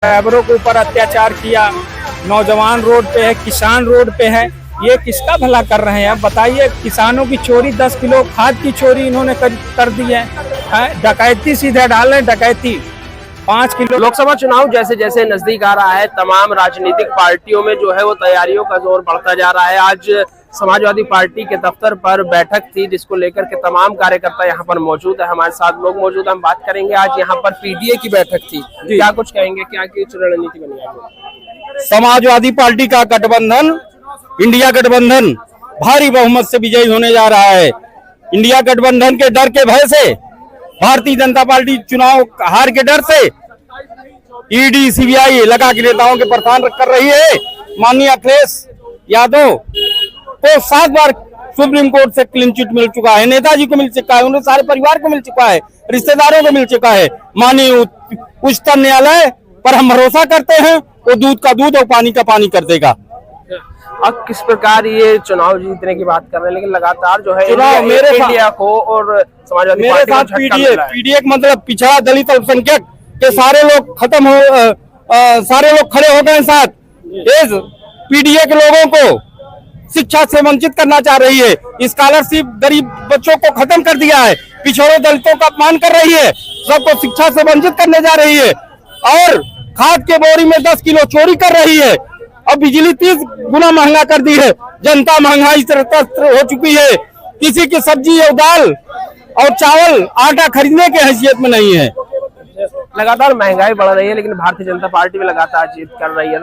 ड्राइवरों के ऊपर अत्याचार किया, नौजवान रोड पे है, किसान रोड पे है, ये किसका भला कर रहे हैं? अब बताइए। किसानों की चोरी, 10 किलो खाद की चोरी इन्होंने कर दी है। डकैती सीधे डाल रहे, डकैती 5 किलो। लोकसभा चुनाव जैसे जैसे नजदीक आ रहा है, तमाम राजनीतिक पार्टियों में जो है वो तैयारियों का जोर बढ़ता जा रहा है। आज समाजवादी पार्टी के दफ्तर पर बैठक थी, जिसको लेकर के तमाम कार्यकर्ता यहाँ पर मौजूद है। हमारे साथ लोग मौजूद हैं, हम बात करेंगे। आज यहाँ पर पीडीए की बैठक थी, क्या कुछ कहेंगे, क्या की रणनीति बनी है? समाजवादी पार्टी का गठबंधन, इंडिया गठबंधन भारी बहुमत से विजयी होने जा रहा है। इंडिया गठबंधन के डर के भय से, भारतीय जनता पार्टी चुनाव हार के डर से ईडी सीबीआई लगा के नेताओं के प्रधान कर रही है। माननीय अखिलेश यादव को 7 बार सुप्रीम कोर्ट से क्लीन चिट मिल चुका है, नेताजी को मिल चुका है, उन्हें सारे परिवार को मिल चुका है, रिश्तेदारों को मिल चुका है। माननीय उच्चतम न्यायालय पर हम भरोसा करते हैं, वो दूध का दूध और पानी का पानी कर देगा। अब किस प्रकार ये चुनाव जीतने की बात कर रहे हैं, लेकिन लगातार जो है चुनाव इंडिया को और समाजवादी मेरे साथ पीडीए मतलब पिछड़ा दलित अल्पसंख्यक के सारे लोग खत्म हो, सारे लोग खड़े हो गए साथ। पीडीए के लोगों को शिक्षा से वंचित करना चाह रही है, स्कॉलरशिप गरीब बच्चों को खत्म कर दिया है, पिछड़े दलितों का अपमान कर रही है, सबको शिक्षा से वंचित करने जा रही है, और खाद के बोरी में 10 किलो चोरी कर रही है, और बिजली 30 गुना महंगा कर दी है। जनता महंगाई से त्रस्त हो चुकी है, किसी की सब्जी और दाल और चावल आटा खरीदने की हैसियत में नहीं है। लगातार महंगाई बढ़ रही है, लेकिन भारतीय जनता पार्टी भी लगातार जीत कर रही है।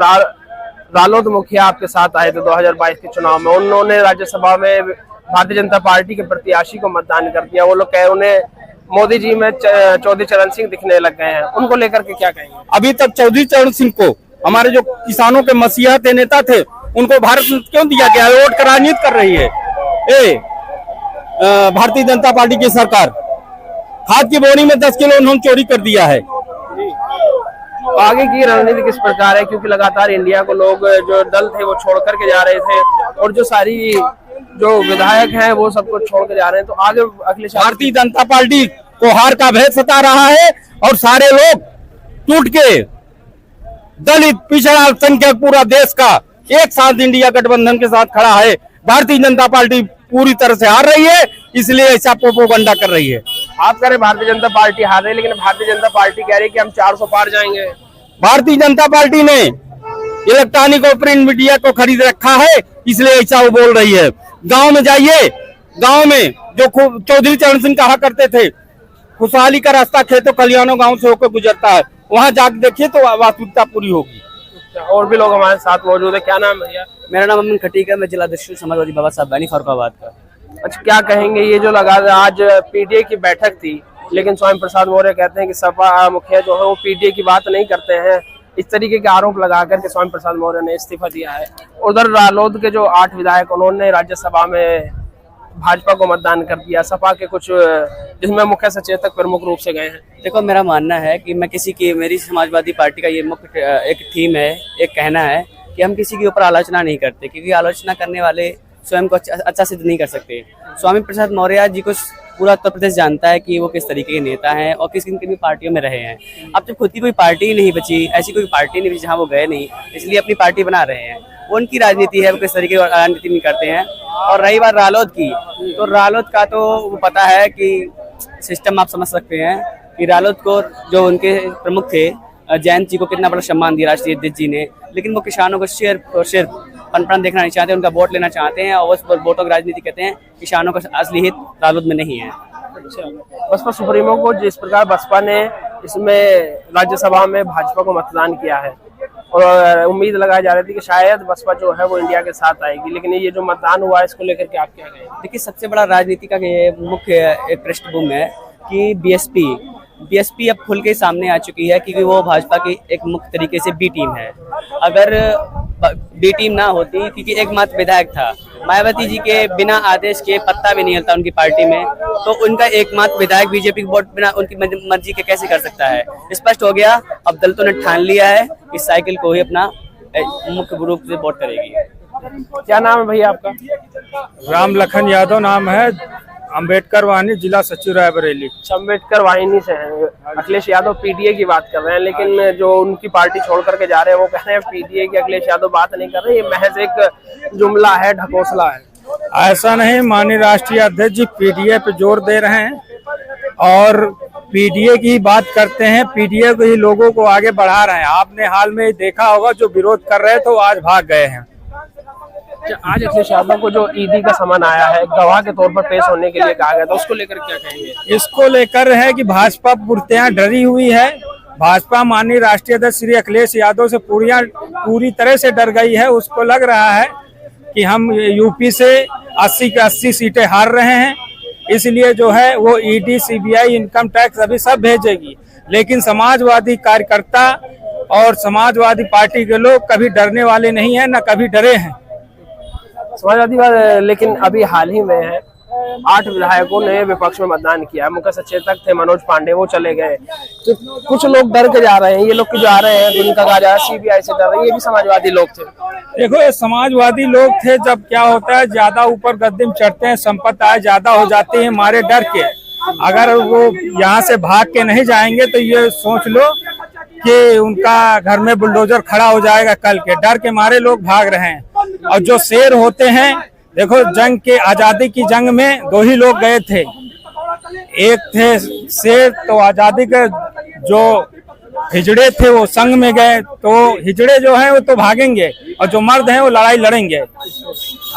रालोद मुखिया आपके साथ आए थे 2022 के चुनाव में, उन्होंने राज्यसभा में भारतीय जनता पार्टी के प्रत्याशी को मतदान कर दिया। वो लोग कहे उन्हें मोदी जी में चौधरी चरण सिंह दिखने लग गए हैं, उनको लेकर के क्या कहेंगे? अभी तक चौधरी चरण सिंह को, हमारे जो किसानों के मसीहा थे, नेता थे, उनको भारत क्यों दिया गया? वोट का राजनीति कर रही है भारतीय जनता पार्टी की सरकार। खाद की बोरी में 10 किलो उन्होंने चोरी कर दिया है। आगे की रणनीति किस प्रकार है, क्योंकि लगातार इंडिया को लोग जो दल थे वो छोड़ करके जा रहे थे, और जो सारी जो विधायक हैं वो सबको छोड़ के जा रहे हैं, तो आगे अगले भारतीय जनता पार्टी को हार का भय सता रहा है, और सारे लोग टूट के दलित पिछड़ा अल्पसंख्यक पूरा देश का एक साथ इंडिया गठबंधन के साथ खड़ा है। भारतीय जनता पार्टी पूरी तरह से हार रही है, इसलिए ऐसा प्रोपेगेंडा कर रही है। आप कह रहे भारतीय जनता पार्टी हार रही है, लेकिन भारतीय जनता पार्टी कह रही है कि हम 400 पार जाएंगे। भारतीय जनता पार्टी ने इलेक्ट्रॉनिक और प्रिंट मीडिया को खरीद रखा है, इसलिए ऐसा वो बोल रही है। गांव में जाइए, गांव में जो चौधरी चरण सिंह कहा करते थे, खुशहाली का रास्ता खेतों खलिहानों गांव से होकर गुजरता है, वहां जाकर देखिए तो वास्तविकता पूरी होगी। और भी लोग हमारे साथ मौजूद है। क्या नाम है भैया? मेरा नाम अमन खटीक है, मैं जिला अध्यक्ष समाजवादी बाबा साहब बैनी फरुखाबाद का। अच्छा, क्या कहेंगे? ये जो लगा आज पीडीए की बैठक थी, लेकिन स्वामी प्रसाद मौर्य कहते हैं कि सपा मुखिया जो है वो पीडीए की बात नहीं करते हैं, इस तरीके के आरोप लगा करके स्वामी प्रसाद मौर्य ने इस्तीफा दिया है। उधर रालोद के जो 8 विधायक, उन्होंने राज्यसभा में भाजपा को मतदान कर दिया। सपा के कुछ, जिसमें मुख्य सचेतक प्रमुख रूप से गए हैं। देखो, मेरा मानना है कि मैं किसी की, मेरी समाजवादी पार्टी का ये मुख्य एक थीम है, एक कहना है कि हम किसी के ऊपर आलोचना नहीं करते, क्योंकि आलोचना करने वाले स्वयं को अच्छा सिद्ध नहीं कर सकते। स्वामी प्रसाद मौर्य जी को पूरा उत्तर प्रदेश जानता है कि वो किस तरीके के नेता हैं और किस किन भी पार्टियों में रहे हैं। अब जब खुद की कोई पार्टी नहीं बची, ऐसी कोई पार्टी नहीं बची जहाँ वो गए नहीं, इसलिए अपनी पार्टी बना रहे हैं। उनकी राजनीति है, वो किस तरीके की राजनीति नहीं करते हैं। और रही बात रालोद की, तो रालोद का तो वो पता है कि सिस्टम आप समझ सकते हैं कि रालोद को जो उनके प्रमुख थे जयंत जी को कितना बड़ा सम्मान दिया राष्ट्रीय अध्यक्ष जी ने, लेकिन वो किसानों को सिर्फ पनपन देखना नहीं चाहते, उनका वोट लेना चाहते हैं, और उस वोटों की राजनीति कहते हैं। किसानों का असली हित रालोद में नहीं है। अच्छा, बसपा सुप्रीमो को जिस प्रकार बसपा ने इसमें राज्यसभा में भाजपा को मतदान किया है, और उम्मीद लगाई जा रही थी कि शायद बसपा जो है वो इंडिया के साथ आएगी, लेकिन ये जो मतदान हुआ है इसको लेकर के आप क्या कहेंगे? देखिए, सबसे बड़ा राजनीति का ये मुख्य एक पृष्ठभूमि है कि बीएसपी अब खुल के सामने आ चुकी है, क्योंकि वो भाजपा की एक मुख्य तरीके से बी टीम है। अगर बी टीम ना होती, क्योंकि एकमात्र विधायक था, मायावती जी के बिना आदेश के पत्ता भी नहीं हिलता उनकी पार्टी में, तो उनका एकमात्र विधायक बीजेपी की वोट बिना उनकी मर्जी के कैसे कर सकता है? स्पष्ट हो गया, अब दल तो ने ठान लिया है कि साइकिल को ही अपना मुख्य रूप से वोट करेगी। क्या नाम है भैया आपका? राम लखन यादव नाम है। अम्बेडकर वाहिनी, जिला सचिव रायबरेली। अम्बेडकर वाहिनी से हैं। अखिलेश यादव पीडीए की बात कर रहे हैं, लेकिन जो उनकी पार्टी छोड़ करके जा रहे हैं वो कह रहे हैं पीडीए की अखिलेश यादव बात नहीं कर रहे, ये महज एक जुमला है, ढकोसला है। ऐसा नहीं, माननीय राष्ट्रीय अध्यक्ष जी पीडीए पे जोर दे रहे हैं और पीडीए की बात करते हैं, पीडीए को ही लोगों को आगे बढ़ा रहे हैं। आपने हाल में देखा होगा जो विरोध कर रहे थे वो आज भाग गए हैं। आज अखिलेश यादव को जो ईडी का समन आया है, गवाह के तौर पर पेश होने के लिए कहा गया था, उसको लेकर क्या कहेंगे? इसको लेकर है कि भाजपा पूर्णतः डरी हुई है। भाजपा माननीय राष्ट्रीय अध्यक्ष श्री अखिलेश यादव से पूरी तरह से डर गई है। उसको लग रहा है कि हम यूपी से 80 की 80 सीटें हार रहे हैं, इसलिए जो है वो ईडी, सीबीआई, इनकम टैक्स अभी सब भेजेगी। लेकिन समाजवादी कार्यकर्ता और समाजवादी पार्टी के लोग कभी डरने वाले नहीं है, न कभी डरे हैं। समाजवादी, लेकिन अभी हाल ही में है 8 विधायकों ने विपक्ष में मतदान किया। मुख्य सचेतक थे मनोज पांडे, वो चले गए। तो कुछ लोग डर के जा रहे हैं, ये लोग जो आ रहे हैं जिनका कहा जा रहा है सीबीआई से डर रहे हैं, ये भी समाजवादी लोग थे। देखो, ये समाजवादी लोग थे। जब क्या होता है, ज्यादा ऊपर गद्दे में चढ़ते हैं, संपत्ति ज्यादा हो जाती है हमारे डर के। अगर वो यहाँ से भाग के नहीं जाएंगे तो ये सोच लो कि उनका घर में बुलडोजर खड़ा हो जाएगा कल के। डर के मारे लोग भाग रहे हैं। और जो शेर होते हैं, देखो जंग के, आजादी की जंग में 2 ही लोग गए थे। एक थे शेर, तो आजादी के जो हिजड़े थे वो संग में गए। तो हिजड़े जो हैं वो तो भागेंगे और जो मर्द हैं वो लड़ाई लड़ेंगे।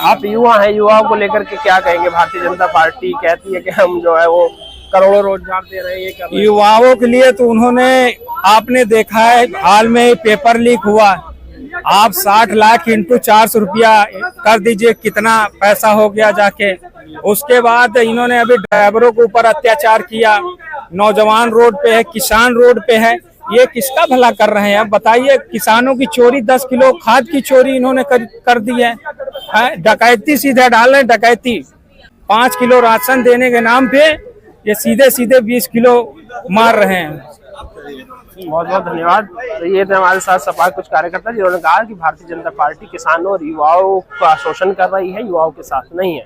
आप युवा हैं, युवाओं को लेकर के क्या कहेंगे? भारतीय जनता पार्टी कहती है कि हम जो है वो करोड़ों रोजगार दे रहे हैं, ये कर युवाओं के लिए तो उन्होंने, आपने देखा है हाल में पेपर लीक हुआ, आप 60 लाख इंटू 400 रुपया कर दीजिए, कितना पैसा हो गया जाके। उसके बाद इन्होंने अभी ड्राइवरों के ऊपर अत्याचार किया। नौजवान रोड पे है, किसान रोड पे है, ये किसका भला कर रहे हैं? बताइए। किसानों की चोरी, 10 किलो खाद की चोरी इन्होंने कर दी है। डकैती सीधे डाल रहे, डकैती। 5 किलो राशन देने के नाम पे ये सीधे सीधे 20 किलो मार रहे हैं। बहुत बहुत धन्यवाद। तो ये थे हमारे साथ सपा कुछ कार्यकर्ता जिन्होंने कहा कि भारतीय जनता पार्टी किसानों और युवाओं का शोषण कर रही है, युवाओं के साथ नहीं है।